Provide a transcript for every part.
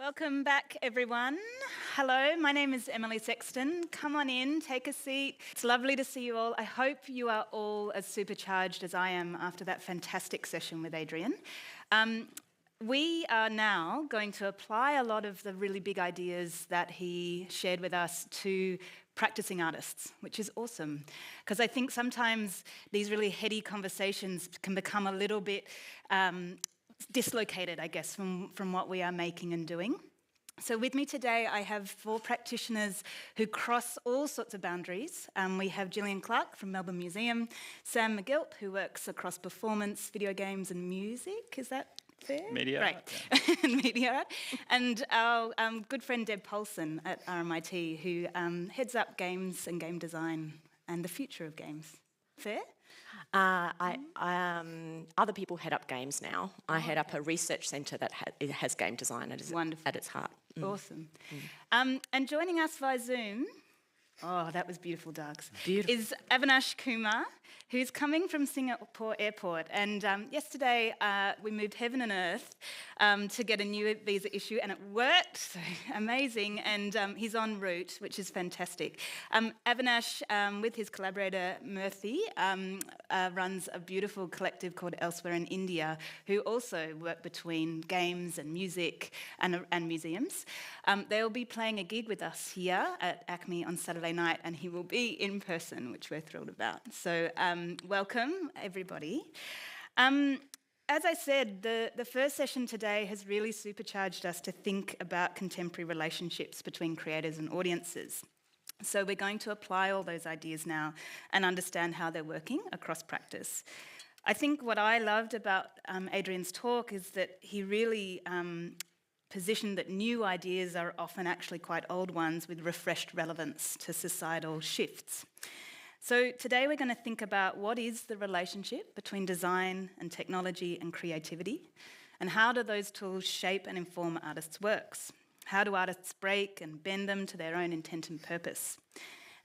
Welcome back, everyone. Hello, my name is Emily Sexton. Come on in, take a seat. It's lovely to see you all. I hope you are all as supercharged as I am after that fantastic session with Adrian. We are now going to apply a lot of the really big ideas that he shared with us to practicing artists, which is awesome. Because I think sometimes these really heady conversations can become a little bit dislocated, I guess, from what we are making and doing. So with me today, I have 4 practitioners who cross all sorts of boundaries. We have Jillian Clark from Melbourne Museum, Sam Mcgilp, who works across performance, video games and music. Is that fair? Media right. art, yeah. Media art. And our good friend Deb Polson at RMIT, who heads up games and game design and the future of games. Fair? Other people head up games now. I head up a research centre that has game design at its heart. Awesome. And joining us via Zoom, that was beautiful, Dogs, is Avinash Kumar, who's coming from Singapore Airport. And yesterday we moved heaven and earth to get a new visa issue, and it worked, so amazing. And he's en route, which is fantastic. Avinash, with his collaborator Murthy, runs a beautiful collective called Elsewhere in India, who also work between games and music and museums. They'll be playing a gig with us here at ACMI on Saturday night, and he will be in person, which we're thrilled about. So welcome, everybody. As I said, the first session today has really supercharged us to think about contemporary relationships between creators and audiences. So we're going to apply all those ideas now and understand how they're working across practice. I think what I loved about Adrian's talk is that he really positioned that new ideas are often actually quite old ones with refreshed relevance to societal shifts. So today we're going to think about what is the relationship between design and technology and creativity, and how do those tools shape and inform artists' works? How do artists break and bend them to their own intent and purpose?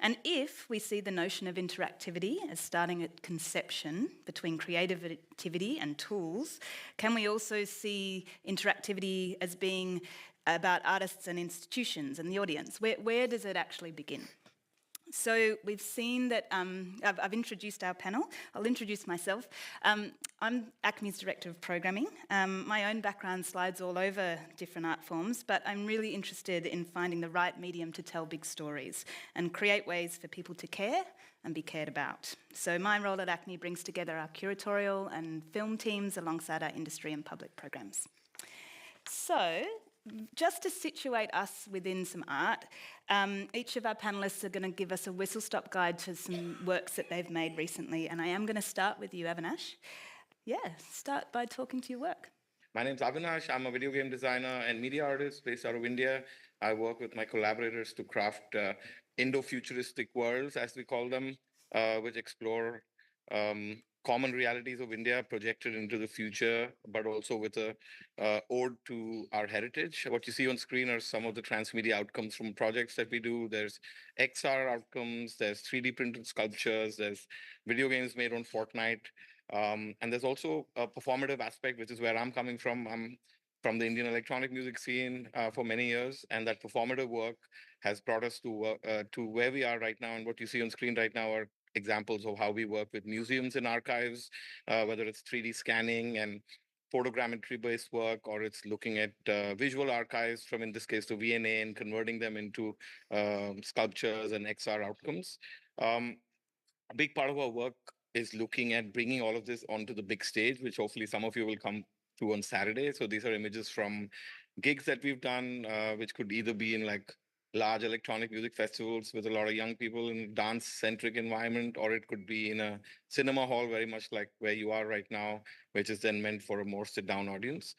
And if we see the notion of interactivity as starting at conception between creativity and tools, can we also see interactivity as being about artists and institutions and the audience? Where does it actually begin? So we've seen that, I've introduced our panel. I'll introduce myself. I'm ACMI's Director of Programming. My own background slides all over different art forms, but I'm really interested in finding the right medium to tell big stories and create ways for people to care and be cared about. So my role at ACMI brings together our curatorial and film teams alongside our industry and public programs. So, just to situate us within some art, each of our panellists are going to give us a whistle-stop guide to some works that they've made recently, and I am going to start with you, Avinash. Yeah, start by talking to your work. My name's Avinash. I'm a video game designer and media artist based out of India. I work with my collaborators to craft Indo-futuristic worlds, as we call them, which explore common realities of India projected into the future, but also with a ode to our heritage. What you see on screen are some of the transmedia outcomes from projects that we do. There's XR outcomes, there's 3D printed sculptures, there's video games made on Fortnite. And there's also a performative aspect, which is where I'm coming from. I'm from the Indian electronic music scene for many years, and that performative work has brought us to where we are right now. And what you see on screen right now are examples of how we work with museums and archives, whether it's 3D scanning and photogrammetry-based work, or it's looking at visual archives from, in this case, the VNA, and converting them into sculptures and XR outcomes. A big part of our work is looking at bringing all of this onto the big stage, which hopefully some of you will come to on Saturday. So these are images from gigs that we've done, which could either be in like large electronic music festivals with a lot of young people in a dance-centric environment, or it could be in a cinema hall, very much like where you are right now, which is then meant for a more sit-down audience.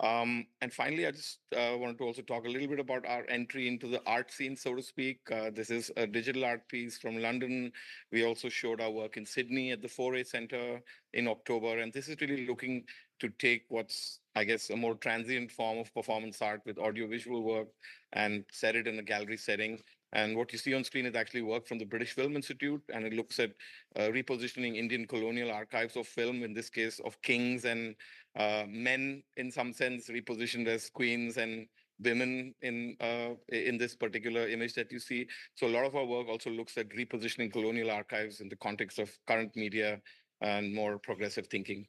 And finally, I just wanted to also talk a little bit about our entry into the art scene, so to speak. This is a digital art piece from London. We also showed our work in Sydney at the 4A Centre in October. And this is really looking to take what's, I guess, a more transient form of performance art with audiovisual work and set it in a gallery setting. And what you see on screen is actually work from the British Film Institute, and it looks at repositioning Indian colonial archives of film, in this case of kings and men, in some sense, repositioned as queens and women in this particular image that you see. So a lot of our work also looks at repositioning colonial archives in the context of current media and more progressive thinking.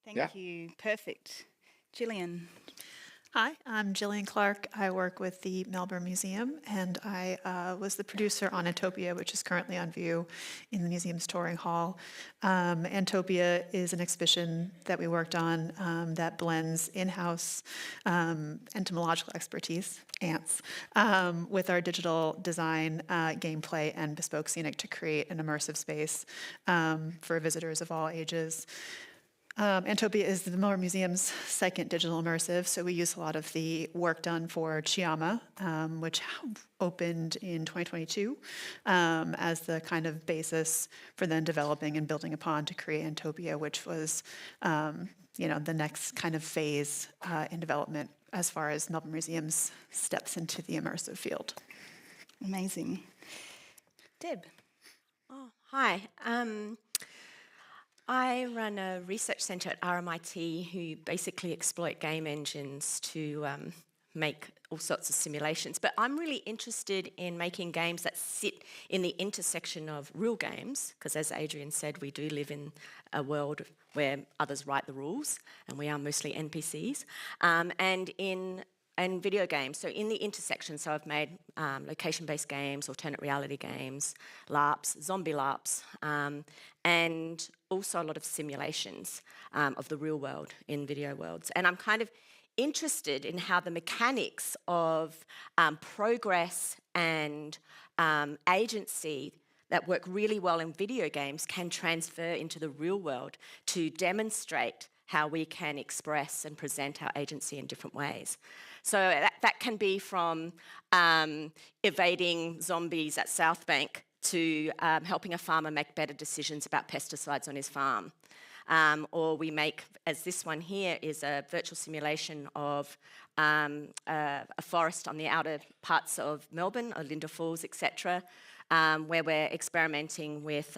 Thank you. Perfect. Jillian. Hi, I'm Jillian Clark. I work with the Melbourne Museum, and I was the producer on Antopia, which is currently on view in the museum's touring hall. Antopia is an exhibition that we worked on that blends in-house entomological expertise, ants, with our digital design, gameplay, and bespoke scenic to create an immersive space for visitors of all ages. Antopia is the Melbourne Museum's second digital immersive, so we use a lot of the work done for Chiama, which opened in 2022 as the kind of basis for then developing and building upon to create Antopia, which was the next kind of phase in development as far as Melbourne Museum's steps into the immersive field. Amazing. Deb. Oh, hi. I run a research centre at RMIT who basically exploit game engines to make all sorts of simulations. But I'm really interested in making games that sit in the intersection of real games, because as Adrian said, we do live in a world where others write the rules, and we are mostly NPCs, and video games, so in the intersection. So I've made location-based games, alternate reality games, LARPs, zombie LARPs, and also a lot of simulations of the real world in video worlds. And I'm kind of interested in how the mechanics of progress and agency that work really well in video games can transfer into the real world to demonstrate how we can express and present our agency in different ways. So that can be from evading zombies at South Bank to helping a farmer make better decisions about pesticides on his farm. Or we make, as this one here is a virtual simulation of a forest on the outer parts of Melbourne, Olinda Falls, etc., where we're experimenting with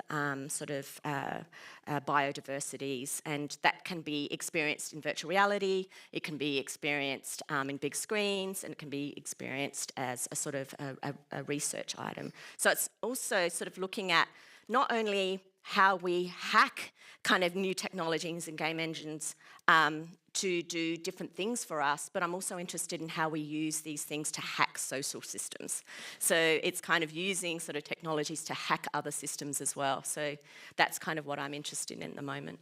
biodiversities, and that can be experienced in virtual reality, it can be experienced in big screens, and it can be experienced as a sort of a research item. So it's also sort of looking at not only how we hack kind of new technologies and game engines to do different things for us, but I'm also interested in how we use these things to hack social systems. So it's kind of using sort of technologies to hack other systems as well. So that's kind of what I'm interested in at the moment.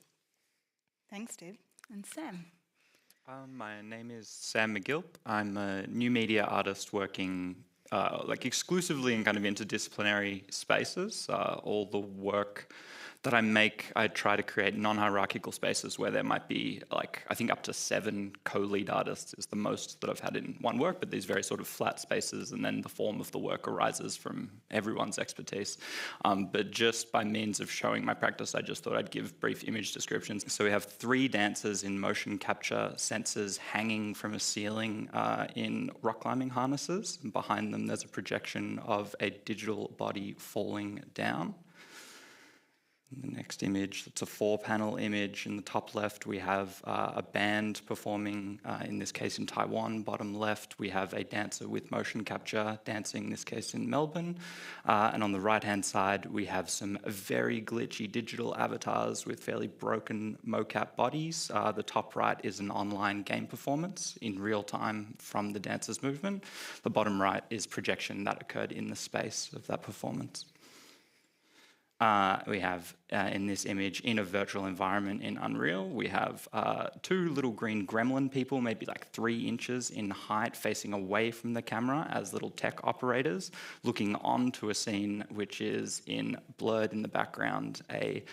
Thanks, Deb. And Sam? My name is Sam Mcgilp. I'm a new media artist working exclusively in kind of interdisciplinary spaces. All the work that I make, I try to create non-hierarchical spaces where there might be, I think up to 7 co-lead artists is the most that I've had in one work, but these very sort of flat spaces, and then the form of the work arises from everyone's expertise. But just by means of showing my practice, I just thought I'd give brief image descriptions. So we have 3 dancers in motion capture sensors hanging from a ceiling in rock climbing harnesses. And behind them, there's a projection of a digital body falling down. The next image, it's a 4-panel image. In the top left, we have a band performing, in this case in Taiwan. Bottom left, we have a dancer with motion capture dancing, in this case in Melbourne. And on the right-hand side, we have some very glitchy digital avatars with fairly broken mocap bodies. The top right is an online game performance in real time from the dancer's movement. The bottom right is projection that occurred in the space of that performance. We have, in this image, in a virtual environment in Unreal, we have 2 little green gremlin people, maybe 3 inches in height, facing away from the camera as little tech operators, looking onto a scene which is blurred in the background, a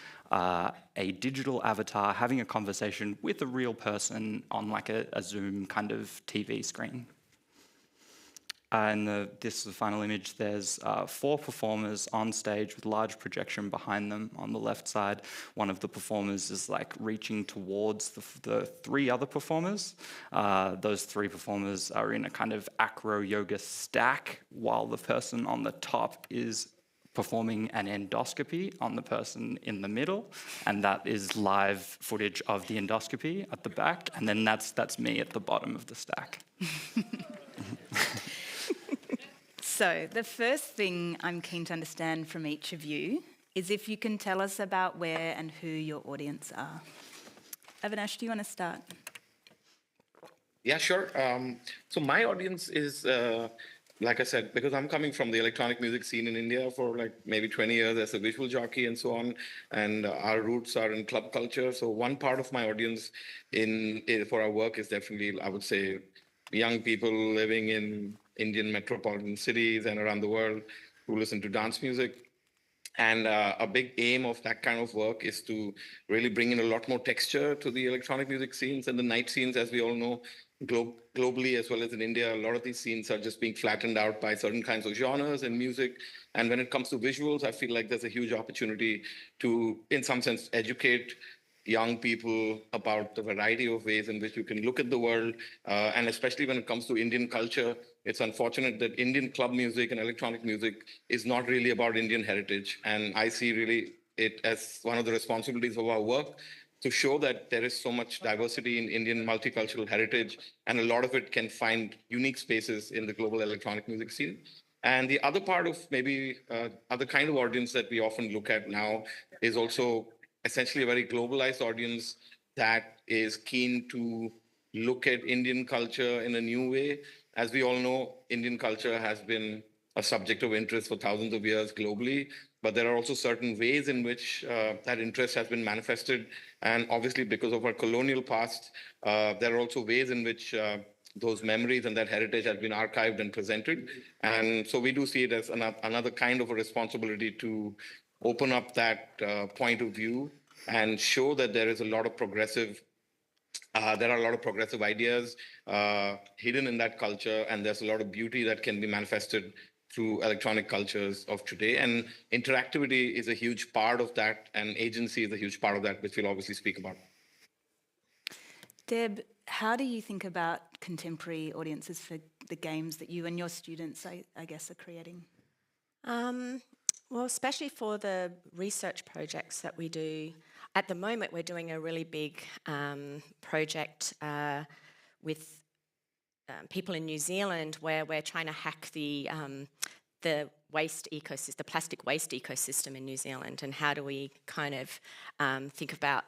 digital avatar having a conversation with a real person on a Zoom kind of TV screen. And this is the final image. There's 4 performers on stage with large projection behind them. On the left side, one of the performers is reaching towards the 3 other performers. Those 3 performers are in a kind of acro yoga stack, while the person on the top is performing an endoscopy on the person in the middle, and that is live footage of the endoscopy at the back, and then that's me at the bottom of the stack. So the first thing I'm keen to understand from each of you is if you can tell us about where and who your audience are. Avinash, do you want to start? Yeah, sure. So my audience is, like I said, because I'm coming from the electronic music scene in India for like maybe 20 years as a visual jockey and so on, and our roots are in club culture. So one part of my audience for our work is definitely, I would say, young people living in Indian metropolitan cities and around the world who listen to dance music. And a big aim of that kind of work is to really bring in a lot more texture to the electronic music scenes and the night scenes. As we all know, globally as well as in India, a lot of these scenes are just being flattened out by certain kinds of genres and music. And when it comes to visuals, I feel like there's a huge opportunity to, in some sense, educate young people about the variety of ways in which you can look at the world. And especially when it comes to Indian culture, it's unfortunate that Indian club music and electronic music is not really about Indian heritage. And I see really it as one of the responsibilities of our work to show that there is so much diversity in Indian multicultural heritage, and a lot of it can find unique spaces in the global electronic music scene. And the other part of maybe other kind of audience that we often look at now is also essentially a very globalized audience that is keen to look at Indian culture in a new way. As we all know, Indian culture has been a subject of interest for thousands of years globally, but there are also certain ways in which that interest has been manifested. And obviously, because of our colonial past, there are also ways in which those memories and that heritage has been archived and presented. And so we do see it as another kind of a responsibility to open up that point of view and show that there is a lot of progressive there are a lot of progressive ideas hidden in that culture, and there's a lot of beauty that can be manifested through electronic cultures of today. And interactivity is a huge part of that, and agency is a huge part of that, which we'll obviously speak about. Deb, how do you think about contemporary audiences for the games that you and your students, I guess, are creating? Well, especially for the research projects that we do, at the moment we're doing a really big project with people in New Zealand where we're trying to hack the waste ecosystem, the plastic waste ecosystem in New Zealand, and how do we kind of think about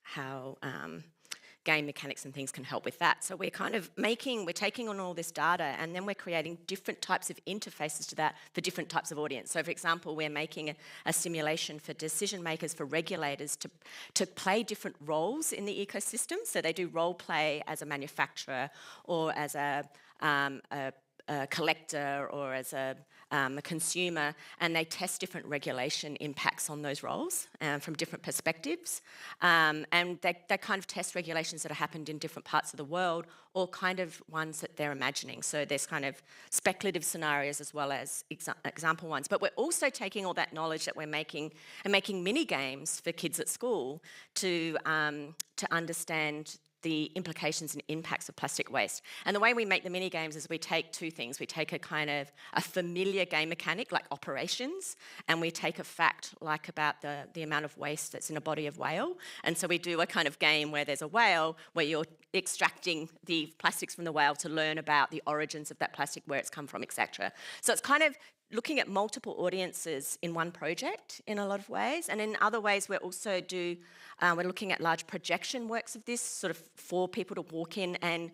how game mechanics and things can help with that. So we're kind of we're taking on all this data, and then we're creating different types of interfaces to that for different types of audience. So for example, we're making a simulation for decision makers, for regulators to play different roles in the ecosystem. So they do role play as a manufacturer or as a collector or as a consumer, and they test different regulation impacts on those roles from different perspectives. And they kind of test regulations that have happened in different parts of the world, or kind of ones that they're imagining. So there's kind of speculative scenarios as well as example ones. But we're also taking all that knowledge that we're making and making mini games for kids at school to understand the implications and impacts of plastic waste. And the way we make the mini games is we take two things. We take a kind of a familiar game mechanic like operations, and we take a fact like about the amount of waste that's in a body of whale. And so we do a kind of game where there's a whale where you're extracting the plastics from the whale to learn about the origins of that plastic, where it's come from, etc. So it's kind of looking at multiple audiences in one project in a lot of ways. And in other ways, we're also we're looking at large projection works of this, sort of for people to walk in and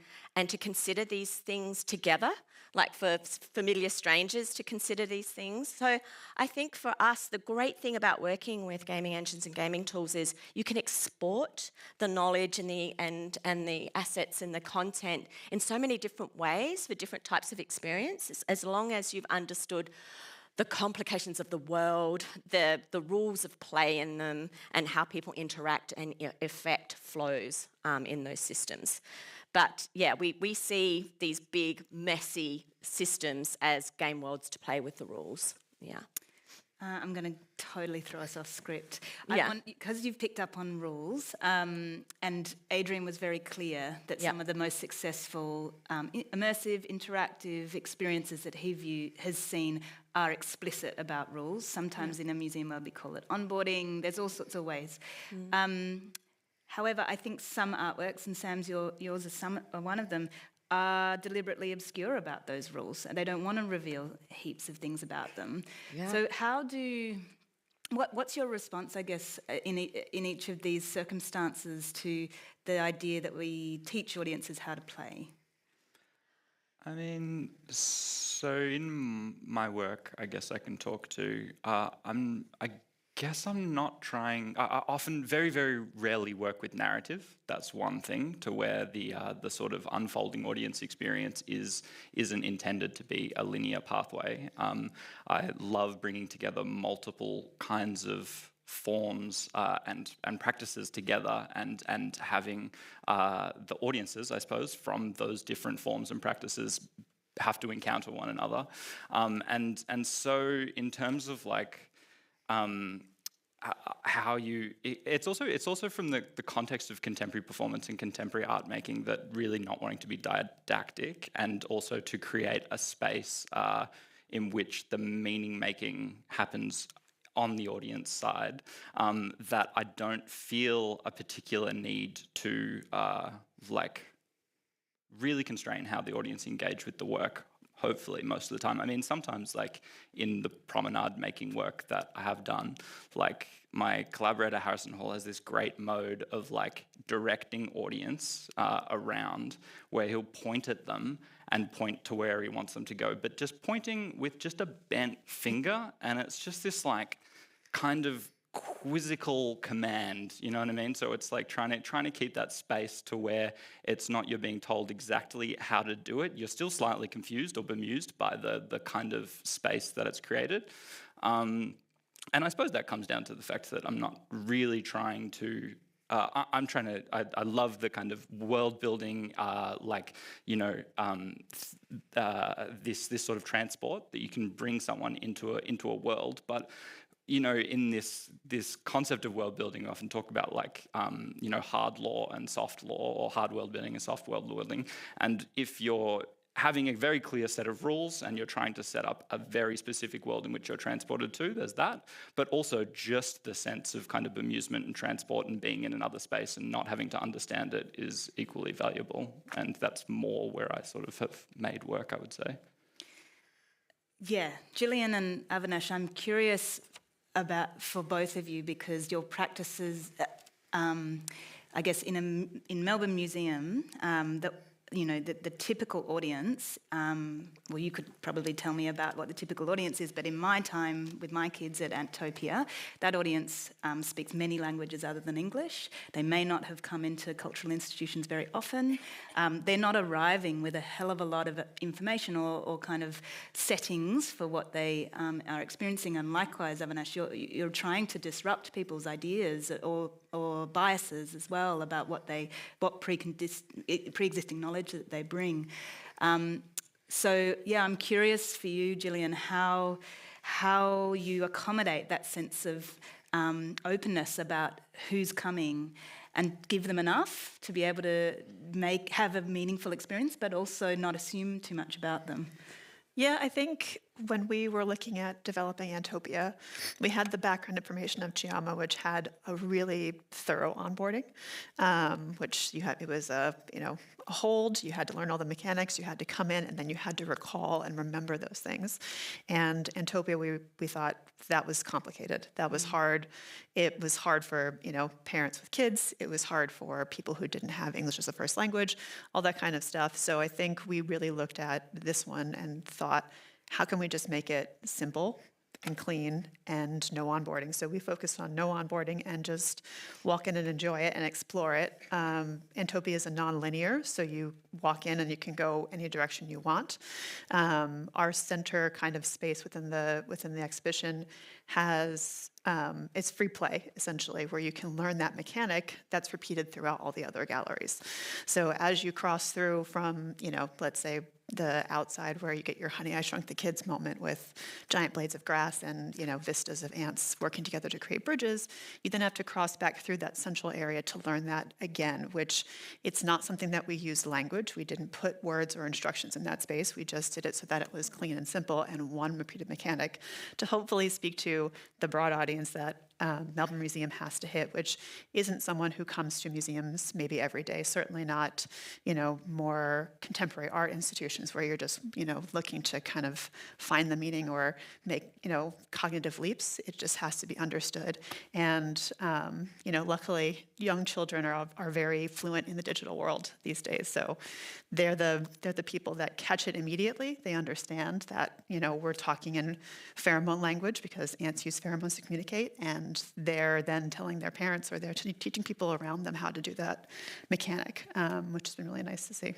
to consider these things together, like for familiar strangers to consider these things. So I think for us, the great thing about working with gaming engines and gaming tools is you can export the knowledge and the assets and the content in so many different ways for different types of experiences, as long as you've understood the complications of the world, the rules of play in them, and how people interact and affect flows in those systems. But yeah, we see these big, messy systems as game worlds to play with the rules. Yeah. I'm going to totally throw us off script. Yeah. Because you've picked up on rules, and Adrian was very clear that some of the most successful immersive, interactive experiences that he has seen are explicit about rules. Sometimes in a museum world we call it onboarding. There's all sorts of ways. However, I think some artworks, and Sam's yours are one of them, are deliberately obscure about those rules, and they don't want to reveal heaps of things about them. Yeah. So what's your response, I guess, in each of these circumstances to the idea that we teach audiences how to play? I mean, so in my work, I guess I can talk to. I guess I'm not trying. I often, very, very rarely work with narrative. That's one thing. To where the sort of unfolding audience experience isn't intended to be a linear pathway. I love bringing together multiple kinds of forms and practices together, and having the audiences, I suppose, from those different forms and practices have to encounter one another. And so in terms of like how you, it's also from the context of contemporary performance and contemporary art making, that really not wanting to be didactic, and also to create a space in which the meaning making happens on the audience side, that I don't feel a particular need to like really constrain how the audience engage with the work, hopefully most of the time. I mean, sometimes like in the promenade making work that I have done, like my collaborator Harrison Hall has this great mode of like directing audience around, where he'll point at them and point to where he wants them to go, but just pointing with just a bent finger, and it's just this like kind of quizzical command, you know what I mean? So it's like trying to keep that space to where it's not you're being told exactly how to do it. You're still slightly confused or bemused by the kind of space that it's created. And I suppose that comes down to the fact that I'm not really trying to. I love the kind of world building, this sort of transport that you can bring someone into a world, but in this concept of world building, I often talk about like hard law and soft law, or hard world building and soft world building. And if you're having a very clear set of rules and you're trying to set up a very specific world in which you're transported to, there's that. But also just the sense of kind of amusement and transport and being in another space and not having to understand it is equally valuable. And that's more where I sort of have made work, I would say. Yeah, Jillian and Avinash, I'm curious about for both of you, because your practices, I guess, in Melbourne Museum, the typical audience, well, you could probably tell me about what the typical audience is, but in my time with my kids at Antopia, that audience speaks many languages other than English. They may not have come into cultural institutions very often. They're not arriving with a hell of a lot of information or kind of settings for what they are experiencing. And likewise, Avinash, you're trying to disrupt people's ideas or biases as well about what pre-existing knowledge that they bring. So yeah, I'm curious for you, Jillian, how you accommodate that sense of openness about who's coming, and give them enough to be able to have a meaningful experience, but also not assume too much about them. Yeah, I think when we were looking at developing Antopia, we had the background information of Chiama, which had a really thorough onboarding, which it was a hold. You had to learn all the mechanics. You had to come in, and then you had to recall and remember those things. And Antopia, we thought that was complicated. That was hard. It was hard for parents with kids. It was hard for people who didn't have English as a first language, all that kind of stuff. So I think we really looked at this one and thought, how can we just make it simple and clean and no onboarding? So we focused on no onboarding and just walk in and enjoy it and explore it. Antopia is a non-linear, so you walk in and you can go any direction you want. Our center kind of space within the exhibition has it's free play, essentially, where you can learn that mechanic that's repeated throughout all the other galleries. So as you cross through from, let's say, the outside where you get your Honey, I Shrunk the Kids moment with giant blades of grass and, vistas of ants working together to create bridges, you then have to cross back through that central area to learn that again, which it's not something that we used language. We didn't put words or instructions in that space. We just did it so that it was clean and simple and one repeated mechanic to hopefully speak to the broad audience that Melbourne Museum has to hit, which isn't someone who comes to museums maybe every day, certainly not, more contemporary art institutions where you're just, looking to kind of find the meaning or make, cognitive leaps. It just has to be understood. And, luckily, young children are very fluent in the digital world these days. So they're the people that catch it immediately. They understand that, we're talking in pheromone language because ants use pheromones to communicate, and they're then telling their parents or they're teaching people around them how to do that mechanic, which has been really nice to see.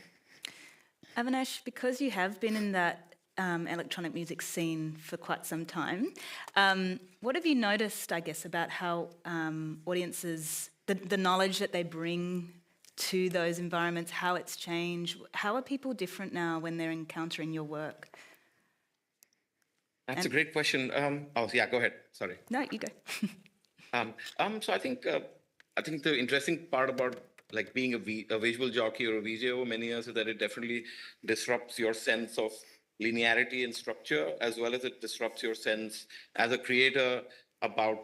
Avinash, because you have been in that electronic music scene for quite some time, what have you noticed, I guess, about how audiences, the knowledge that they bring to those environments, how it's changed? How are people different now when they're encountering your work? That's a great question. Go ahead. Sorry. No, you go. So I think the interesting part about like being a visual jockey or a VJ over many years is that it definitely disrupts your sense of linearity and structure, as well as it disrupts your sense as a creator about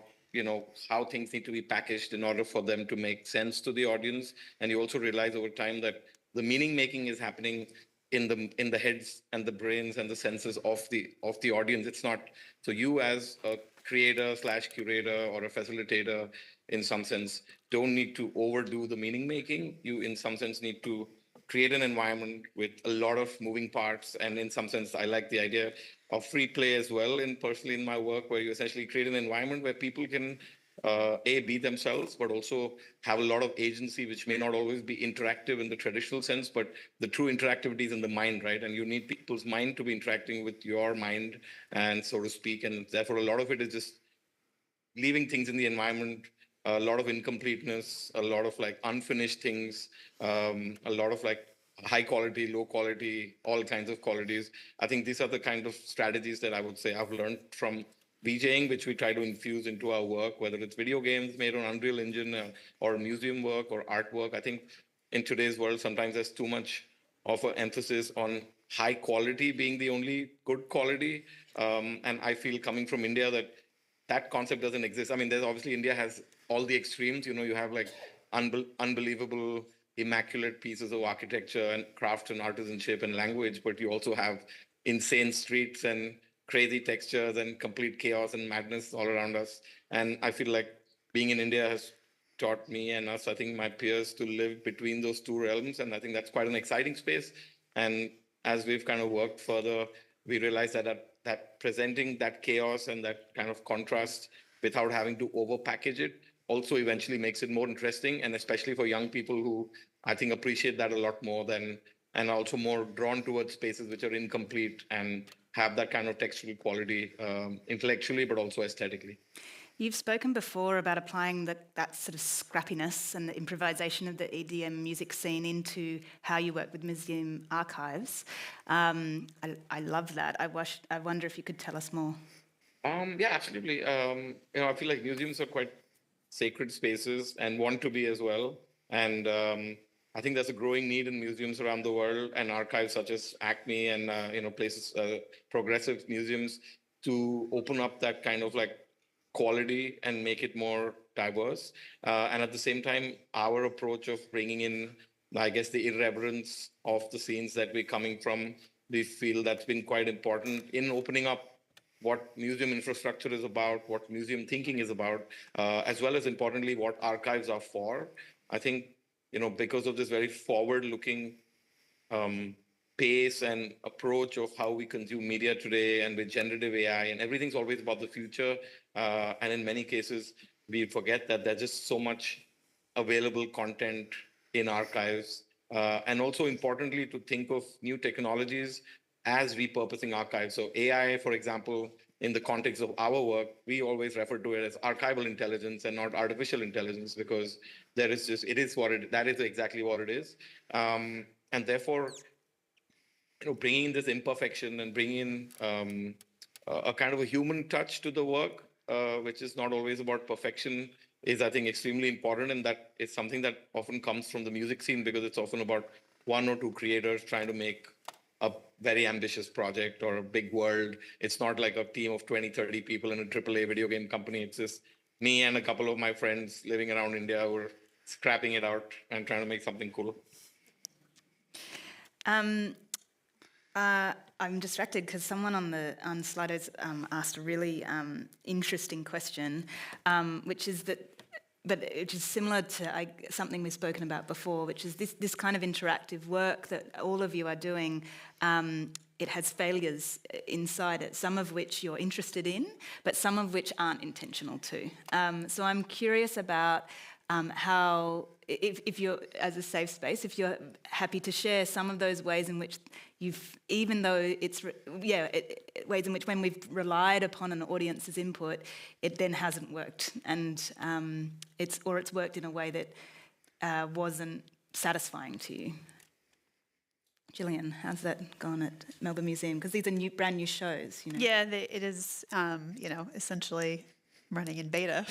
how things need to be packaged in order for them to make sense to the audience. And you also realize over time that the meaning making is happening in the heads and the brains and the senses of the audience. It's not so you as a creator / curator or a facilitator in some sense don't need to overdo the meaning making. You in some sense need to create an environment with a lot of moving parts, and in some sense I like the idea of free play as well personally in my work, where you essentially create an environment where people can be themselves, but also have a lot of agency, which may not always be interactive in the traditional sense, but the true interactivity is in the mind, right? And you need people's mind to be interacting with your mind, and so to speak. And therefore, a lot of it is just leaving things in the environment, a lot of incompleteness, a lot of like unfinished things, a lot of like high quality, low quality, all kinds of qualities. I think these are the kind of strategies that I would say I've learned from VJing, which we try to infuse into our work, whether it's video games made on Unreal Engine or museum work or artwork. I think in today's world, sometimes there's too much of an emphasis on high quality being the only good quality. And I feel, coming from India, that concept doesn't exist. I mean, there's obviously, India has all the extremes. You have like unbelievable, immaculate pieces of architecture and craft and artisanship and language, but you also have insane streets and crazy textures and complete chaos and madness all around us. And I feel like being in India has taught me and us, I think my peers, to live between those two realms. And I think that's quite an exciting space. And as we've kind of worked further, we realized that presenting that chaos and that kind of contrast without having to overpackage it also eventually makes it more interesting, and especially for young people who I think appreciate that a lot more and also more drawn towards spaces which are incomplete and have that kind of textual quality intellectually, but also aesthetically. You've spoken before about applying that sort of scrappiness and the improvisation of the EDM music scene into how you work with museum archives. I love that. I wonder if you could tell us more. Yeah, absolutely. I feel like museums are quite sacred spaces and want to be as well. And I think there's a growing need in museums around the world and archives such as ACMI and places, progressive museums, to open up that kind of like quality and make it more diverse. And at the same time, our approach of bringing in, I guess, the irreverence of the scenes that we're coming from, we feel that's been quite important in opening up what museum infrastructure is about, what museum thinking is about, as well as importantly, what archives are for. I think, because of this very forward-looking pace and approach of how we consume media today, and with generative AI, and everything's always about the future. And in many cases, we forget that there's just so much available content in archives. And also importantly, to think of new technologies as repurposing archives. So AI, for example, in the context of our work, we always refer to it as archival intelligence and not artificial intelligence, because that is exactly what it is. And therefore, bringing in this imperfection and bringing in a kind of a human touch to the work, which is not always about perfection, is, I think, extremely important. And that is something that often comes from the music scene, because it's often about one or two creators trying to make a very ambitious project or a big world. It's not like a team of 20, 30 people in a AAA video game company. It's this me and a couple of my friends living around India were scrapping it out and trying to make something cool. I'm distracted because someone on Slido's asked a really interesting question, which is similar to something we've spoken about before, which is this kind of interactive work that all of you are doing. It has failures inside it, some of which you're interested in, but some of which aren't intentional too. So I'm curious about how, if you're, as a safe space, if you're happy to share some of those ways in which even though it's, ways in which when we've relied upon an audience's input, it then hasn't worked, and it's worked in a way that wasn't satisfying to you. Jillian, how's that gone at Melbourne Museum? Because these are brand new shows, you know. Yeah, it is, essentially running in beta.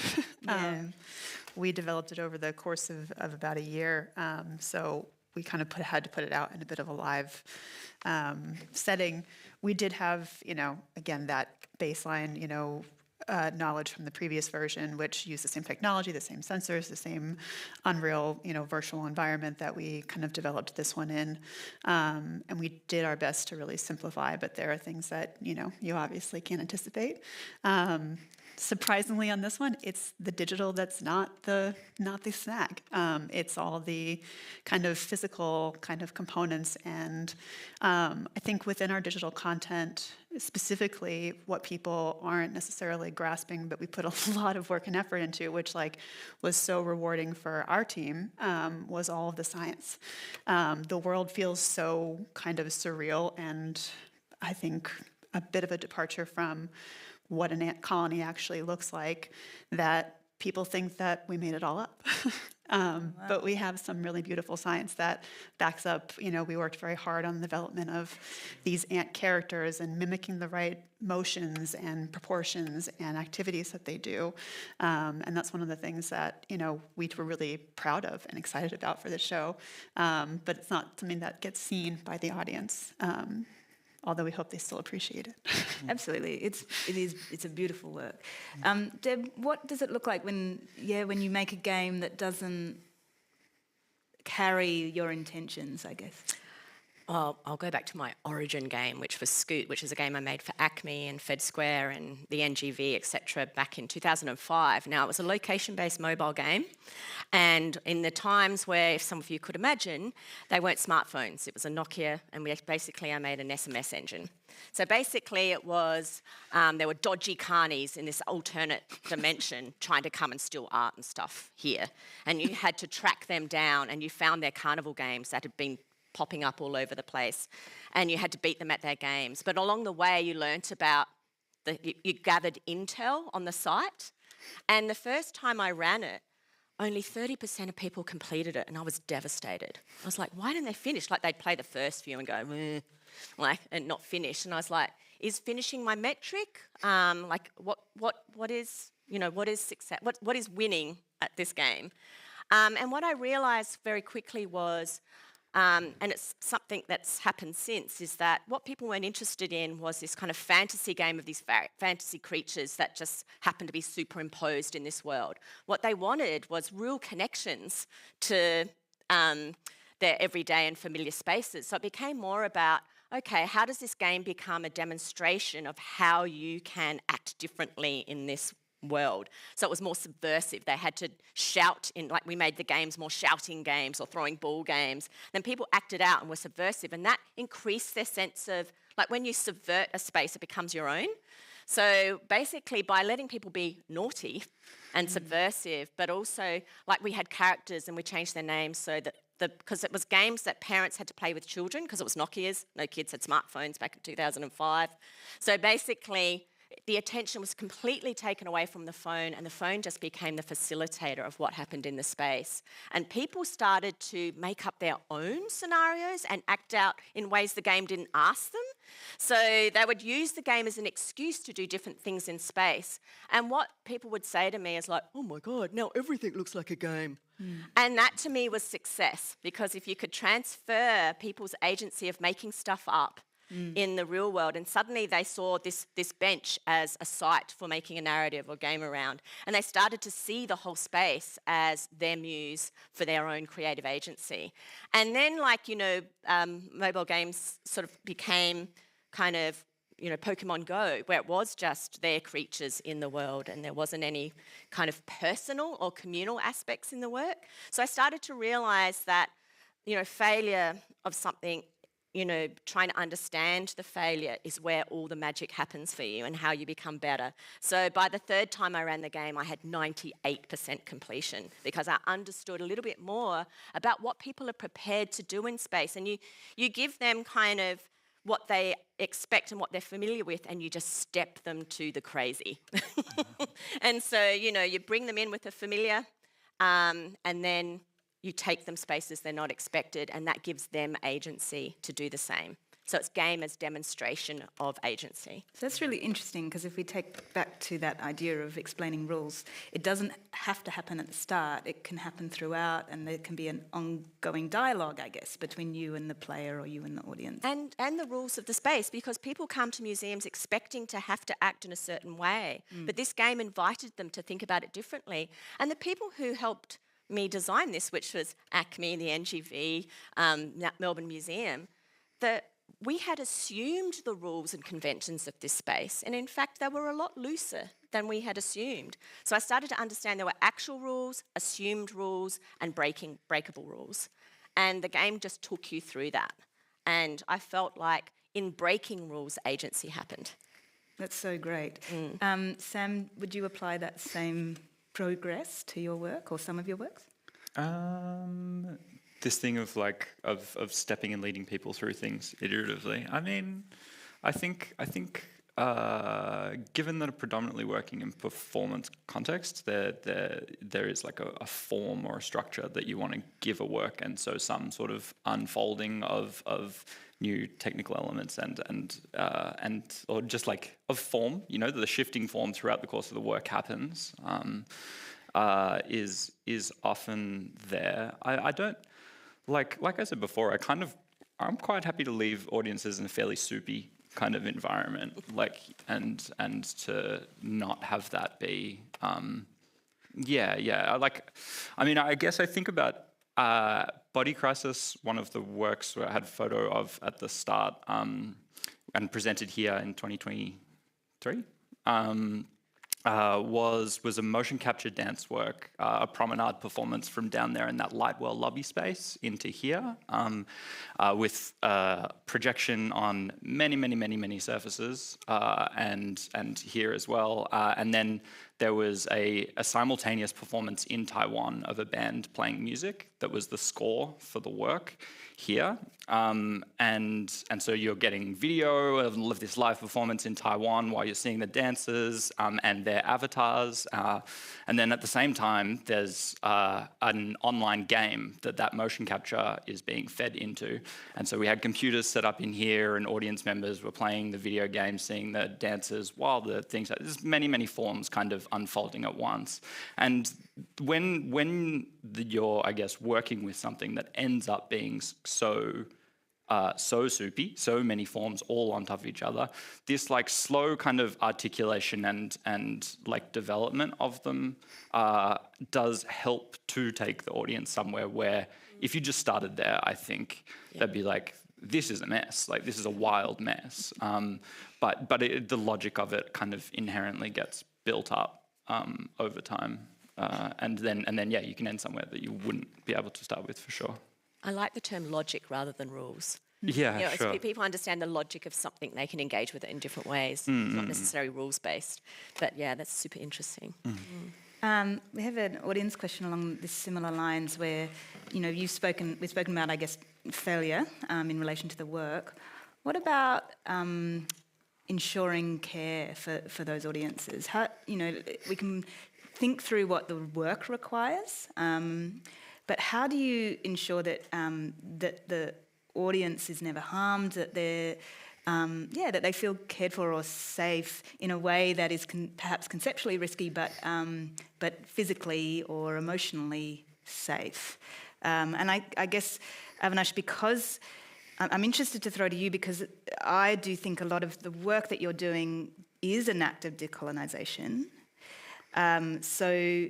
We developed it over the course of about a year, so we kind of had to put it out in a bit of a live setting. We did have, again, that baseline, knowledge from the previous version, which used the same technology, the same sensors, the same Unreal, virtual environment that we kind of developed this one in. And we did our best to really simplify, but there are things that, you obviously can't anticipate. Surprisingly on this one, it's the digital that's not the snag. It's all the kind of physical kind of components, and I think within our digital content, specifically what people aren't necessarily grasping, but we put a lot of work and effort into, which was so rewarding for our team, was all of the science. The world feels so kind of surreal, and I think a bit of a departure from what an ant colony actually looks like, that people think that we made it all up. But we have some really beautiful science that backs up, we worked very hard on the development of these ant characters and mimicking the right motions and proportions and activities that they do. And that's one of the things that, we were really proud of and excited about for the show. But it's not something that gets seen by the audience. Although we hope they still appreciate it. Absolutely, it's a beautiful work. Deb, what does it look like when you make a game that doesn't carry your intentions, I guess? Well, I'll go back to my origin game, which was Scoot, which is a game I made for ACMI and Fed Square and the NGV, etc., back in 2005. Now, it was a location-based mobile game, and in the times where, if some of you could imagine, they weren't smartphones. It was a Nokia, and I made an SMS engine. So basically, it was, there were dodgy carnies in this alternate dimension trying to come and steal art and stuff here, and you had to track them down, and you found their carnival games that had been popping up all over the place, and you had to beat them at their games. But along the way, you learnt about, you gathered intel on the site, and the first time I ran it, only 30% of people completed it, and I was devastated. I was like, why didn't they finish? They'd play the first few and go, and not finish. And I was like, is finishing my metric? What is success? What is winning at this game? And what I realised very quickly was, and it's something that's happened since, is that what people weren't interested in was this kind of fantasy game of these fantasy creatures that just happen to be superimposed in this world. What they wanted was real connections to their everyday and familiar spaces. So it became more about, okay, how does this game become a demonstration of how you can act differently in this world? So it was more subversive. They had to shout in, we made the games more shouting games or throwing ball games. Then people acted out and were subversive, and that increased their sense of, when you subvert a space, it becomes your own. So basically, by letting people be naughty and subversive, but also, we had characters and we changed their names so that because it was games that parents had to play with children, because it was Nokias. No kids had smartphones back in 2005. So basically, the attention was completely taken away from the phone, and the phone just became the facilitator of what happened in the space. And people started to make up their own scenarios and act out in ways the game didn't ask them. So they would use the game as an excuse to do different things in space. And what people would say to me is oh my God, now everything looks like a game. And that to me was success, because if you could transfer people's agency of making stuff up in the real world. And suddenly they saw this bench as a site for making a narrative or game around. And they started to see the whole space as their muse for their own creative agency. And then, like, mobile games sort of became kind of, Pokemon Go, where it was just their creatures in the world and there wasn't any kind of personal or communal aspects in the work. So I started to realise that, failure of something, trying to understand the failure is where all the magic happens for you and how you become better. So by the third time I ran the game, I had 98% completion because I understood a little bit more about what people are prepared to do in space. And you give them kind of what they expect and what they're familiar with, and you just step them to the crazy. And so, you bring them in with a familiar, and then you take them spaces they're not expected, and that gives them agency to do the same. So it's game as demonstration of agency. So that's really interesting, because if we take back to that idea of explaining rules, it doesn't have to happen at the start. It can happen throughout, and there can be an ongoing dialogue, I guess, between you and the player or you and the audience. And the rules of the space, because people come to museums expecting to have to act in a certain way. But this game invited them to think about it differently. And the people who helped me design this, which was ACMI, the NGV, Melbourne Museum, we had assumed the rules and conventions of this space, and in fact they were a lot looser than we had assumed. So I started to understand there were actual rules, assumed rules, and breakable rules. And the game just took you through that. And I felt like in breaking rules, agency happened. That's so great. Sam, would you apply that same progress to your work or some of your works? This thing of of stepping and leading people through things iteratively. I mean, I think given that I'm predominantly working in performance context, there is like a form or a structure that you want to give a work, and so some sort of unfolding of new technical elements and or just like of form, the shifting form throughout the course of the work happens, is often there. I don't like I said before, I'm quite happy to leave audiences in a fairly soupy kind of environment, and to not have that be I guess I think about Body Crisis, one of the works where I had a photo of at the start, and presented here in 2023, was a motion capture dance work, a promenade performance from down there in that Lightwell lobby space into here, with projection on many surfaces, and here as well, and then there was a simultaneous performance in Taiwan of a band playing music that was the score for the work here, and so you're getting video of this live performance in Taiwan while you're seeing the dancers and their avatars, and then at the same time there's an online game that motion capture is being fed into, and so we had computers set up in here and audience members were playing the video game, seeing the dancers while the things, there's many forms kind of unfolding at once. And when you're, I guess, working with something that ends up being so soupy, so many forms all on top of each other, this like slow kind of articulation and like development of them does help to take the audience somewhere where if you just started there, I think they'd be like, this is a mess, like this is a wild mess. But the logic of it kind of inherently gets built up over time. And then you can end somewhere that you wouldn't be able to start with for sure. I like the term logic rather than rules. Yeah, sure. People understand the logic of something, they can engage with it in different ways. It's not necessarily rules-based. But yeah, that's super interesting. We have an audience question along this similar lines where, we've spoken about, I guess, failure in relation to the work. What about ensuring care for those audiences? How, we can think through what the work requires, but how do you ensure that that the audience is never harmed, that that they feel cared for or safe in a way that is perhaps conceptually risky, but physically or emotionally safe? And I guess, Avinash, because I'm interested to throw to you because I do think a lot of the work that you're doing is an act of decolonisation. So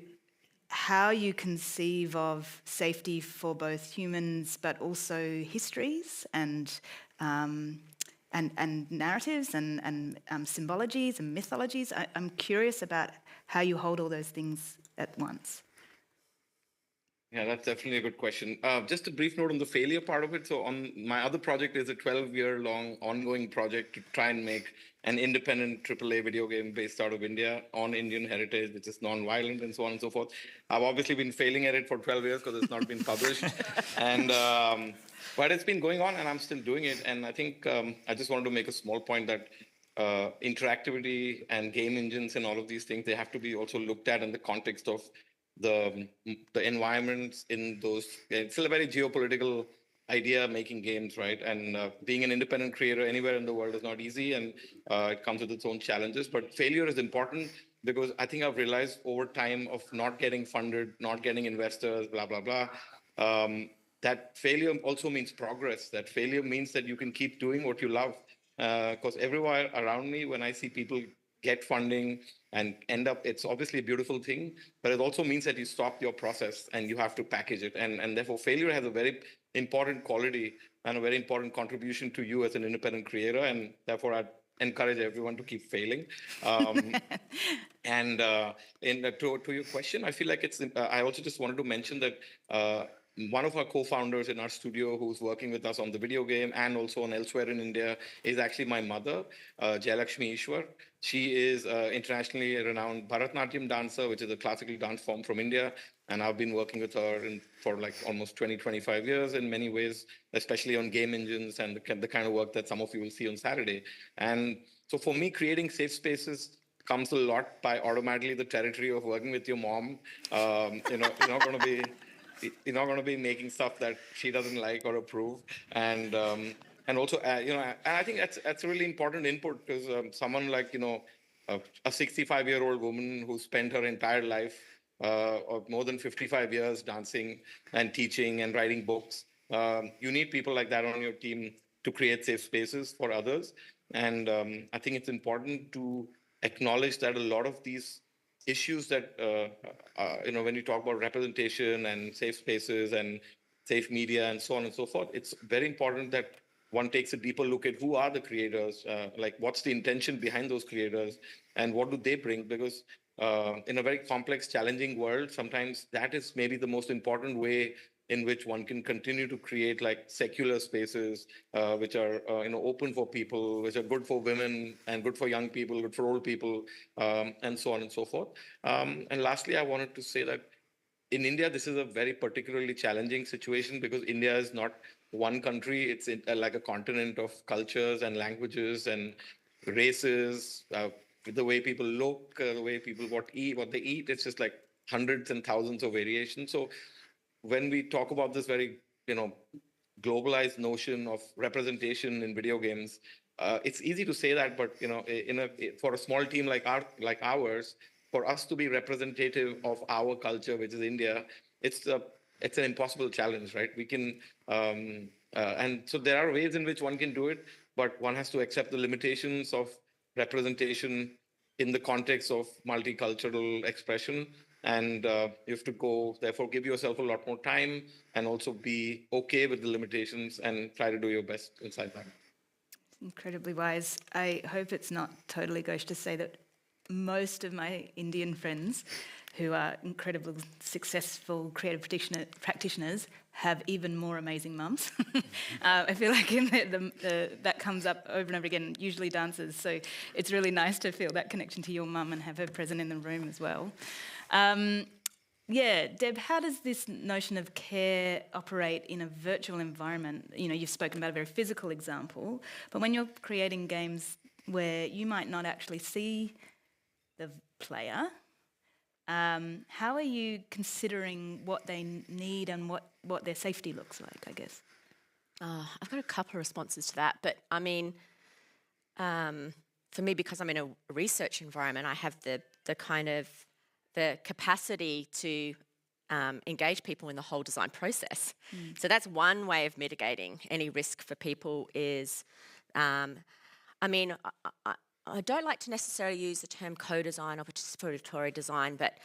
how you conceive of safety for both humans but also histories and narratives and symbologies and mythologies. I'm curious about how you hold all those things at once. Yeah, that's definitely a good question. Just a brief note on the failure part of it. So on my other project is a 12-year-long ongoing project to try and make an independent AAA video game based out of India on Indian heritage, which is non-violent and so on and so forth. I've obviously been failing at it for 12 years because it's not been published. And but it's been going on and I'm still doing it. And I think I just wanted to make a small point that interactivity and game engines and all of these things, they have to be also looked at in the context of the environments in those. It's still a very geopolitical idea, making games, right? And being an independent creator anywhere in the world is not easy, and it comes with its own challenges. But failure is important because I think I've realized over time of not getting funded, not getting investors, blah, blah, blah, that failure also means progress. That failure means that you can keep doing what you love. Because everywhere around me, when I see people get funding and end up, it's obviously a beautiful thing, but it also means that you stop your process and you have to package it. And therefore, failure has a very important quality and a very important contribution to you as an independent creator. And therefore, I'd encourage everyone to keep failing. And to your question, I feel like it's, I also just wanted to mention that one of our co-founders in our studio who's working with us on the video game and also on elsewhere in India is actually my mother, Jayalakshmi Ishwar. She is internationally renowned Bharatnatyam dancer, which is a classical dance form from India. And I've been working with her for like almost 20, 25 years in many ways, especially on game engines and the kind of work that some of you will see on Saturday. And so for me, creating safe spaces comes a lot by automatically the territory of working with your mom. You're not going to be... You're not going to be making stuff that she doesn't like or approve, and also and I think that's a really important input because someone like a 65-year-old woman who spent her entire life or more than 55 years dancing and teaching and writing books, you need people like that on your team to create safe spaces for others, and I think it's important to acknowledge that a lot of these issues that, when you talk about representation and safe spaces and safe media and so on and so forth, it's very important that one takes a deeper look at who are the creators, like what's the intention behind those creators and what do they bring? Because in a very complex, challenging world, sometimes that is maybe the most important way in which one can continue to create like secular spaces, which are open for people, which are good for women and good for young people, good for old people, and so on and so forth. And lastly, I wanted to say that in India, this is a very particularly challenging situation because India is not one country. It's like a continent of cultures and languages and races, the way people look, the way people what they eat. It's just like hundreds and thousands of variations. So when we talk about this very, globalized notion of representation in video games, it's easy to say that, but for a small team like ours, for us to be representative of our culture, which is India, it's an impossible challenge, right? We can, and so there are ways in which one can do it, but one has to accept the limitations of representation in the context of multicultural expression. And you have to therefore, give yourself a lot more time and also be okay with the limitations and try to do your best inside that. Incredibly wise. I hope it's not totally gauche to say that most of my Indian friends who are incredibly successful creative practitioners have even more amazing mums. I feel like that comes up over and over again, usually dancers. So it's really nice to feel that connection to your mum and have her present in the room as well. Deb, how does this notion of care operate in a virtual environment? You've spoken about a very physical example, but when you're creating games where you might not actually see the player, how are you considering what they need and what their safety looks like, I guess? I've got a couple of responses to that, but I mean, for me, because I'm in a research environment, I have the capacity to engage people in the whole design process. So that's one way of mitigating any risk for people is, I mean, I don't like to necessarily use the term co-design or participatory design, but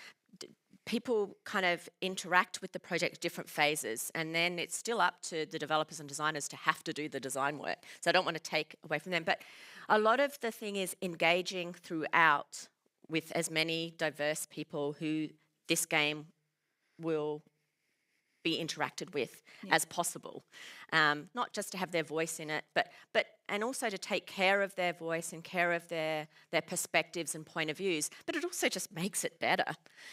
people kind of interact with the project at different phases, and then it's still up to the developers and designers to have to do the design work. So I don't want to take away from them, but a lot of the thing is engaging throughout with as many diverse people who this game will be interacted with as possible. Not just to have their voice in it, but and also to take care of their voice and care of their perspectives and point of views. But it also just makes it better.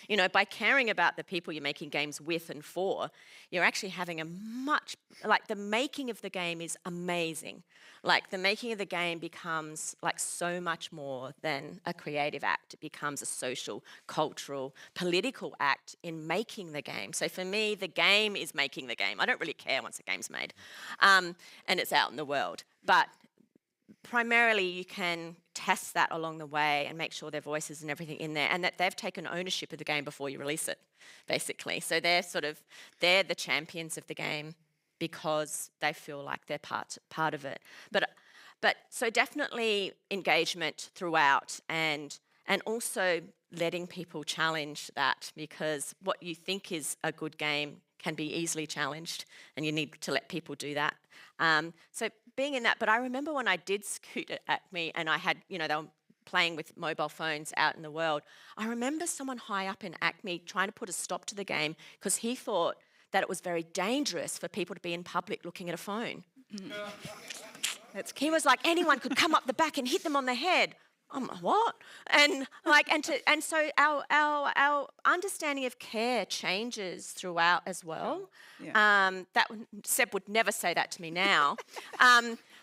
You know, by caring about the people you're making games with and for, you're actually having a much, like the making of the game is amazing. Like the making of the game becomes like so much more than a creative act. It becomes a social, cultural, political act in making the game. So for me, the game is making the game. I don't really care once a game's made and it's out in the world. But primarily you can test that along the way and make sure their voices and everything in there and that they've taken ownership of the game before you release it, basically. So they're the champions of the game because they feel like they're part of it. But so definitely engagement throughout and also letting people challenge that, because what you think is a good game can be easily challenged and you need to let people do that. So being in that, but I remember when I did Scoot at ACMI and I had, you know, they were playing with mobile phones out in the world. I remember someone high up in ACMI trying to put a stop to the game because he thought that it was very dangerous for people to be in public looking at a phone. He was like, anyone could come up the back and hit them on the head. What? And so our understanding of care changes throughout as well. Yeah. Seb would never say that to me now.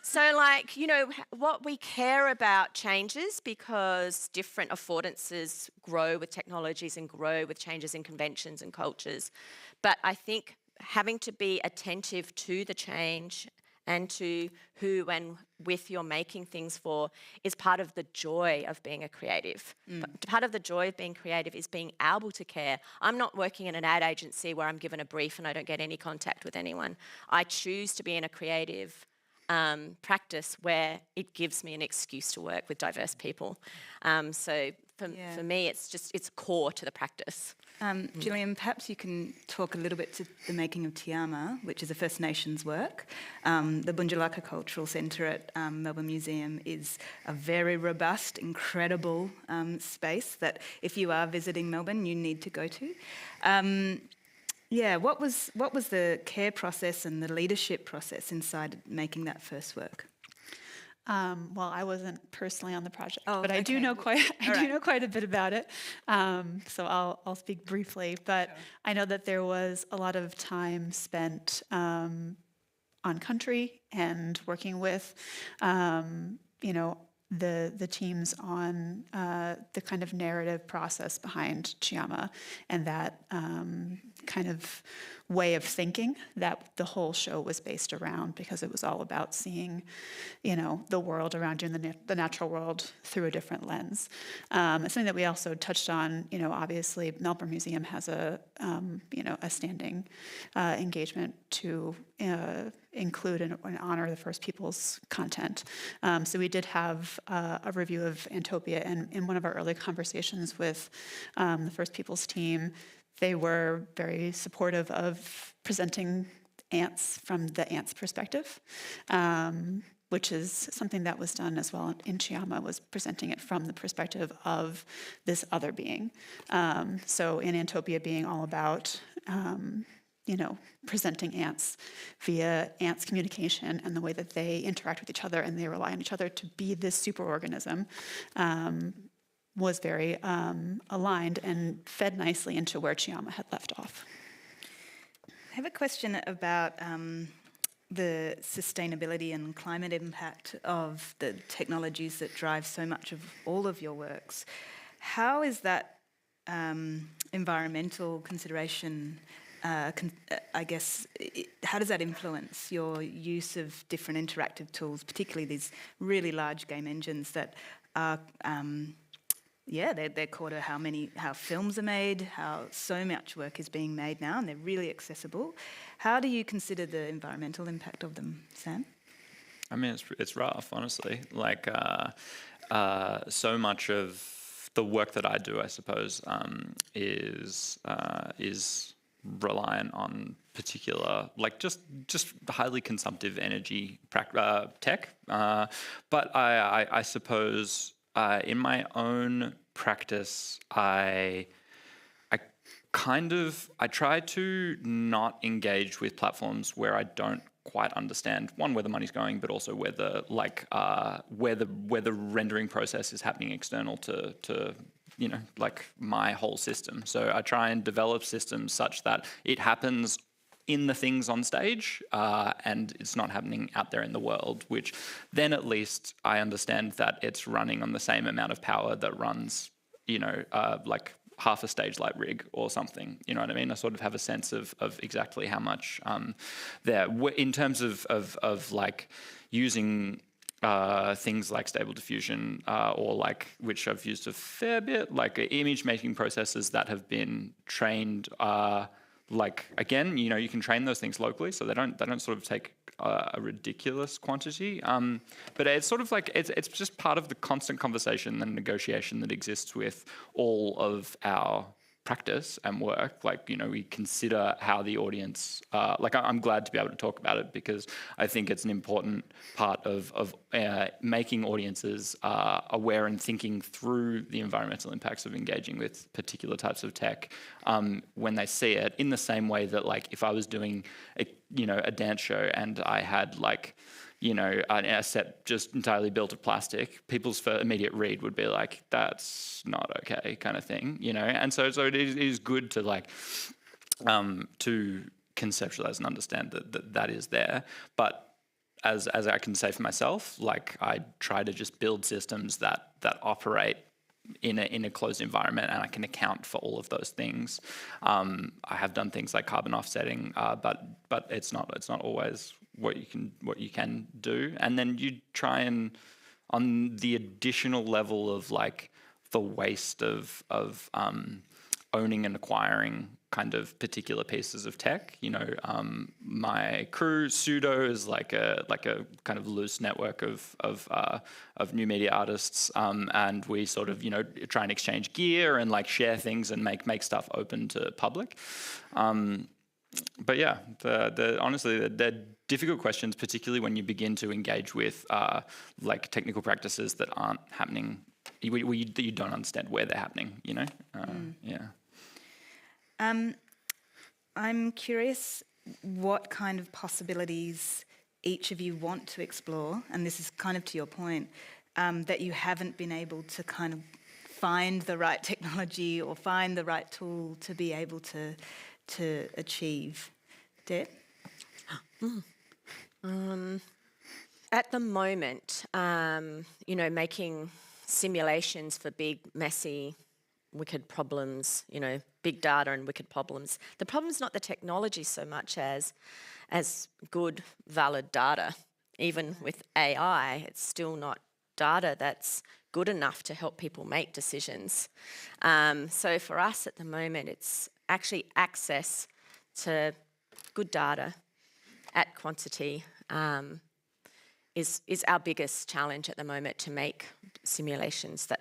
So like, you know, what we care about changes because different affordances grow with technologies and grow with changes in conventions and cultures. But I think having to be attentive to the change and to who and with you're making things for is part of the joy of being a creative. Part of the joy of being creative is being able to care. I'm not working in an ad agency where I'm given a brief and I don't get any contact with anyone. I choose to be in a creative practice where it gives me an excuse to work with diverse people. So for me, it's core to the practice. Jillian, perhaps you can talk a little bit to the making of Tiama, which is a First Nations work. The Bundjalaka Cultural Centre at Melbourne Museum is a very robust, incredible space that if you are visiting Melbourne, you need to go to. What was the care process and the leadership process inside making that first work? Well, I wasn't personally on the project, but I do know quite a bit about it. So I'll speak briefly, but I know that there was a lot of time spent on country and working with, the teams on the kind of narrative process behind Tiama and that kind of way of thinking that the whole show was based around, because it was all about seeing, the world around you and the natural world through a different lens. It's something that we also touched on. Obviously Melbourne Museum has a standing engagement to include and honor the First Peoples content. So we did have a review of Antopia, and in one of our early conversations with the First Peoples team, they were very supportive of presenting ants from the ants' perspective, which is something that was done as well in Tiama, was presenting it from the perspective of this other being. So in Antopia being all about presenting ants via ants communication and the way that they interact with each other and they rely on each other to be this superorganism, was very aligned and fed nicely into where Tiama had left off. I have a question about the sustainability and climate impact of the technologies that drive so much of all of your works. How is that environmental consideration, how does that influence your use of different interactive tools, particularly these really large game engines that are they're core to how films are made, how so much work is being made now, and they're really accessible. How do you consider the environmental impact of them, Sam? I mean, it's rough, honestly. Like, so much of the work that I do, I suppose, is reliant on particular, like just highly consumptive energy tech. But I suppose in my own practice, I try to not engage with platforms where I don't quite understand, one, where the money's going, but also where the rendering process is happening external to like my whole system. So I try and develop systems such that it happens in the things on stage, and it's not happening out there in the world, which then at least I understand that it's running on the same amount of power that runs, like half a stage light rig or something, you know what I mean? I sort of have a sense of exactly how much there. In terms of like using things like Stable Diffusion or like, which I've used a fair bit, like image making processes that have been trained, like, again, you can train those things locally, so they don't sort of take a ridiculous quantity. But it's sort of like, it's just part of the constant conversation and negotiation that exists with all of our practice and work. Like, we consider how the audience, like I'm glad to be able to talk about it because I think it's an important part of making audiences aware and thinking through the environmental impacts of engaging with particular types of tech when they see it, in the same way that, like, if I was doing a dance show and I had like a set just entirely built of plastic, people's immediate read would be like, that's not okay, kind of thing, And so it is good to like to conceptualize and understand that is there. But as I can say for myself, like, I try to just build systems that operate in a closed environment, and I can account for all of those things. I have done things like carbon offsetting, but it's not always what you can do. And then you try and, on the additional level of like the waste of owning and acquiring kind of particular pieces of tech. My crew, Pseudo, is like a kind of loose network of new media artists, and we sort of try and exchange gear and like share things and make stuff open to public. But yeah, honestly, they're difficult questions, particularly when you begin to engage with like technical practices that aren't happening, where you don't understand where they're happening. Yeah. I'm curious what kind of possibilities each of you want to explore, and this is kind of to your point, that you haven't been able to kind of find the right technology or find the right tool to be able to achieve. Deb? At the moment, making simulations for big, messy, wicked problems, big data and wicked problems. The problem's not the technology so much as good, valid data. Even with AI, it's still not data that's good enough to help people make decisions. So for us at the moment, it's actually access to good data at quantity is our biggest challenge at the moment, to make simulations that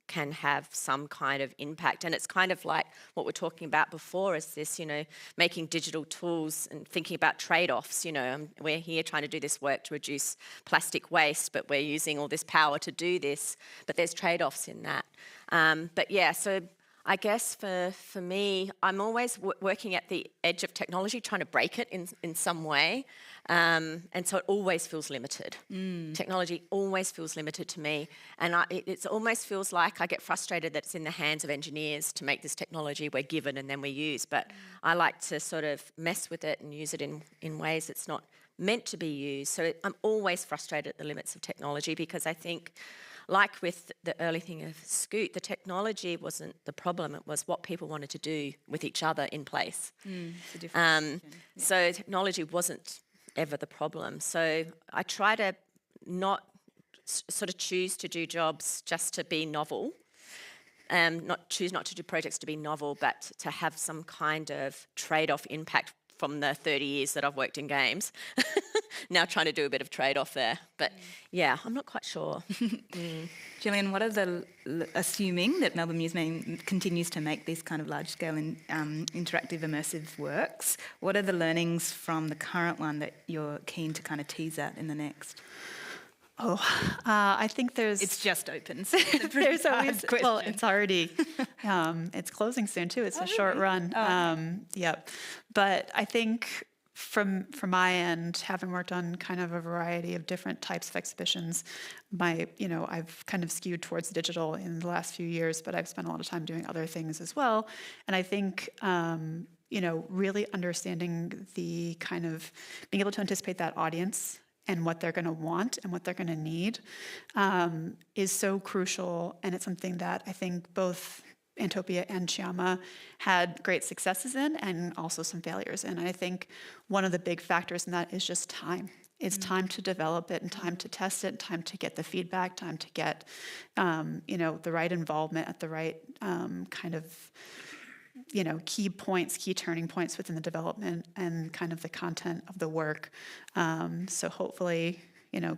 can have some kind of impact. And it's kind of like what we're talking about before, is this, making digital tools and thinking about trade-offs. We're here trying to do this work to reduce plastic waste, but we're using all this power to do this, but there's trade-offs in that. But yeah, so I guess for me, I'm always working at the edge of technology, trying to break it in some way. And so it always feels limited. Technology always feels limited to me. And it almost feels like I get frustrated that it's in the hands of engineers to make this technology we're given and then we use. But I like to sort of mess with it and use it in ways it's not meant to be used. So I'm always frustrated at the limits of technology, because I think, like with the early thing of Scoot, the technology wasn't the problem, it was what people wanted to do with each other in place. It's a different question. So technology wasn't ever the problem. So I try to not sort of choose to do jobs just to be novel, choose not to do projects to be novel, but to have some kind of trade-off impact from the 30 years that I've worked in games. Now trying to do a bit of trade-off there. But yeah, I'm not quite sure. Jillian, what are assuming that Melbourne Museum continues to make these kind of large-scale interactive immersive works, what are the learnings from the current one that you're keen to kind of tease out in the next? I think there's... It's just open. There's always... Well, it's already... it's closing soon, too. It's a short run. Yep. But I think from my end, having worked on kind of a variety of different types of exhibitions, I've kind of skewed towards digital in the last few years, but I've spent a lot of time doing other things as well. And I think... really understanding the kind of being able to anticipate that audience and what they're going to want and what they're going to need is so crucial. And it's something that I think both Antopia and Chiama had great successes in and also some failures in. And I think one of the big factors in that is just time. It's time to develop it and time to test it, time to get the feedback, time to get, the right involvement at the right kind of key points, key turning points within the development and kind of the content of the work. So hopefully,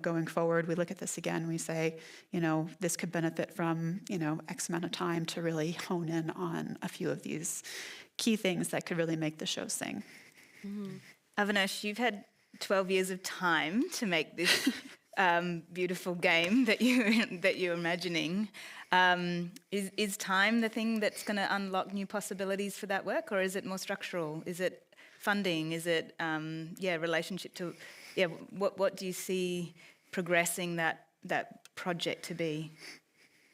going forward, we look at this again, we say, this could benefit from, X amount of time to really hone in on a few of these key things that could really make the show sing. Avinash, you've had 12 years of time to make this beautiful game that you're imagining. Is time the thing that's going to unlock new possibilities for that work, or is it more structural? Is it funding? Is it relationship to what do you see progressing that project to be?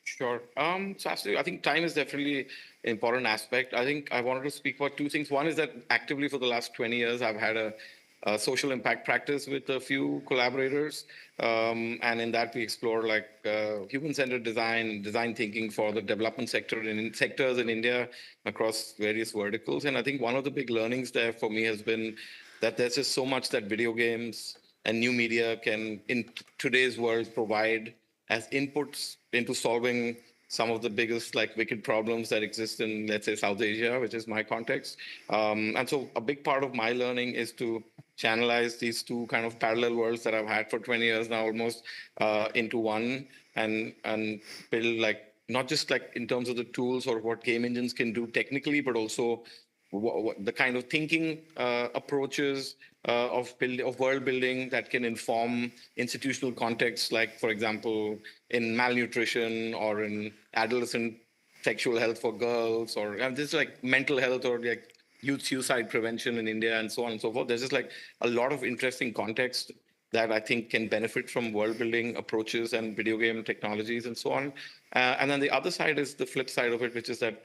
Sure. So absolutely, I think time is definitely an important aspect. I think I wanted to speak about two things. One is that actively for the last 20 years, I've had a social impact practice with a few collaborators. And in that, we explore human-centered design thinking for the development sectors in India across various verticals. And I think one of the big learnings there for me has been that there's just so much that video games and new media can, in today's world, provide as inputs into solving some of the biggest wicked problems that exist in, let's say, South Asia, which is my context. And so a big part of my learning is to channelize these two kind of parallel worlds that I've had for 20 years now almost into one and build not just in terms of the tools or what game engines can do technically, but also what the kind of thinking approaches of world building that can inform institutional contexts, for example, in malnutrition or in adolescent sexual health for girls, or this is mental health or youth suicide prevention in India and so on and so forth. There's just a lot of interesting context that I think can benefit from world building approaches and video game technologies and so on. And then the other side is the flip side of it, which is that,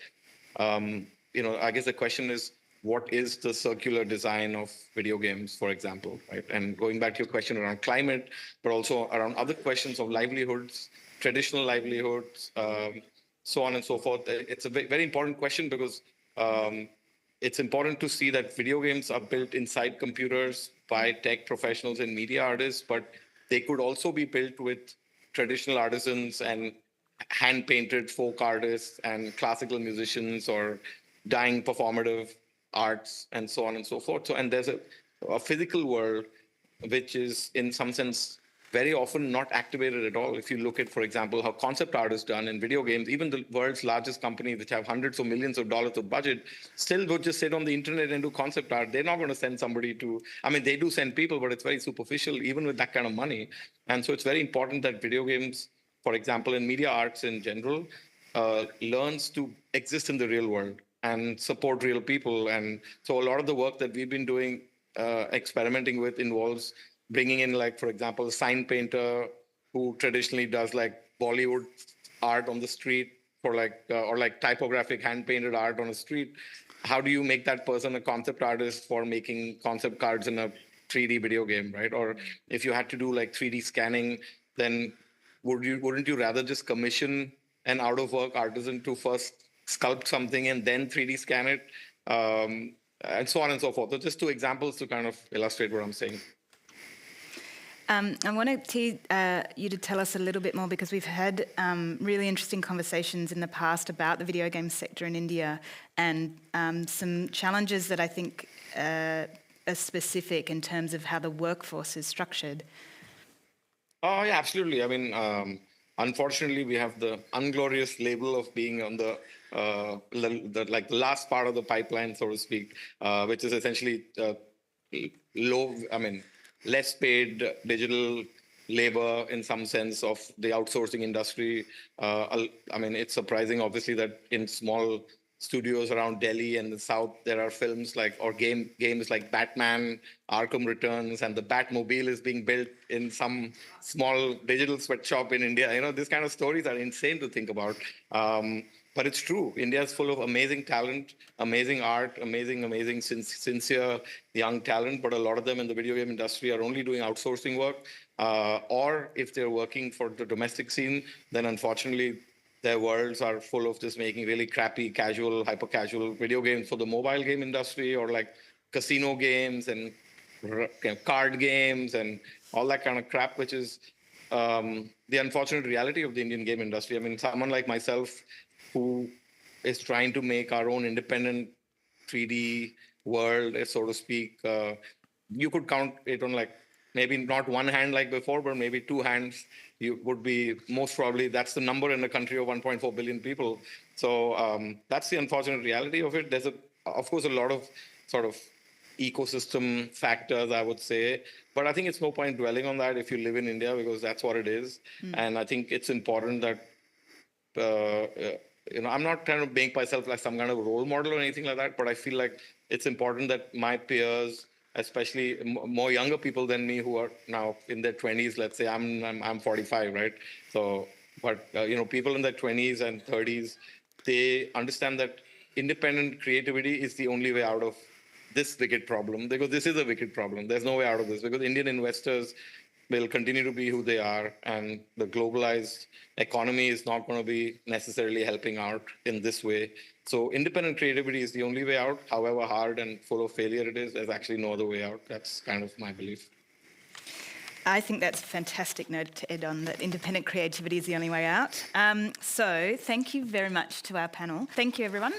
I guess the question is, what is the circular design of video games, for example, right? And going back to your question around climate, but also around other questions of livelihoods, traditional livelihoods, so on and so forth. It's a very important question because it's important to see that video games are built inside computers by tech professionals and media artists, but they could also be built with traditional artisans and hand-painted folk artists and classical musicians or dying performative arts and so on and so forth. So, and there's a physical world which is in some sense very often not activated at all. If you look at, for example, how concept art is done in video games, even the world's largest companies, which have hundreds of millions of dollars of budget, still would just sit on the internet and do concept art. They're not going to send somebody they do send people, but it's very superficial, even with that kind of money. And so it's very important that video games, for example, in media arts in general, learns to exist in the real world and support real people. And so a lot of the work that we've been doing, experimenting with, involves bringing in, for example, a sign painter who traditionally does Bollywood art on the street or typographic hand-painted art on a street. How do you make that person a concept artist for making concept cards in a 3D video game, right? Or if you had to do 3D scanning, then wouldn't you rather just commission an out-of-work artisan to first sculpt something and then 3D scan it, and so on and so forth? So just two examples to kind of illustrate what I'm saying. I wanted you to tell us a little bit more, because we've had really interesting conversations in the past about the video game sector in India, and some challenges that I think are specific in terms of how the workforce is structured. Oh, yeah, absolutely. I mean, unfortunately, we have the unglorious label of being on the like the last part of the pipeline, so to speak, which is essentially less paid digital labor in some sense of the outsourcing industry. I mean, it's surprising, obviously, that in small studios around Delhi and the South, there are films like, or games like Batman, Arkham Returns, and the Batmobile is being built in some small digital sweatshop in India. You know, these kind of stories are insane to think about. But it's true. India is full of amazing talent, amazing art, amazing, sincere young talent. But a lot of them in the video game industry are only doing outsourcing work. Or if they're working for the domestic scene, then unfortunately, their worlds are full of just making really crappy, casual, hyper-casual video games for the mobile game industry, or like casino games and card games and all that kind of crap, which is the unfortunate reality of the Indian game industry. I mean, someone like myself who is trying to make our own independent 3D world, so to speak, you could count it on like maybe not one hand like before, but maybe two hands. You would be most probably, that's the number in a country of 1.4 billion people. So that's the unfortunate reality of it. There's of course, a lot of sort of ecosystem factors, I would say, but I think it's no point dwelling on that if you live in India, because that's what it is. And I think it's important that I'm not trying to make myself like some kind of role model or anything like that, but I feel like it's important that my peers, especially more younger people than me who are now in their 20s, let's say I'm 45, right? So, but people in their 20s and 30s, they understand that independent creativity is the only way out of this wicked problem, because this is a wicked problem. There's no way out of this, because Indian investors will continue to be who they are, and the globalized economy is not going to be necessarily helping out in this way. So independent creativity is the only way out. However hard and full of failure it is, there's actually no other way out. That's kind of my belief. I think that's a fantastic note to end on, that independent creativity is the only way out. So thank you very much to our panel. Thank you, everyone.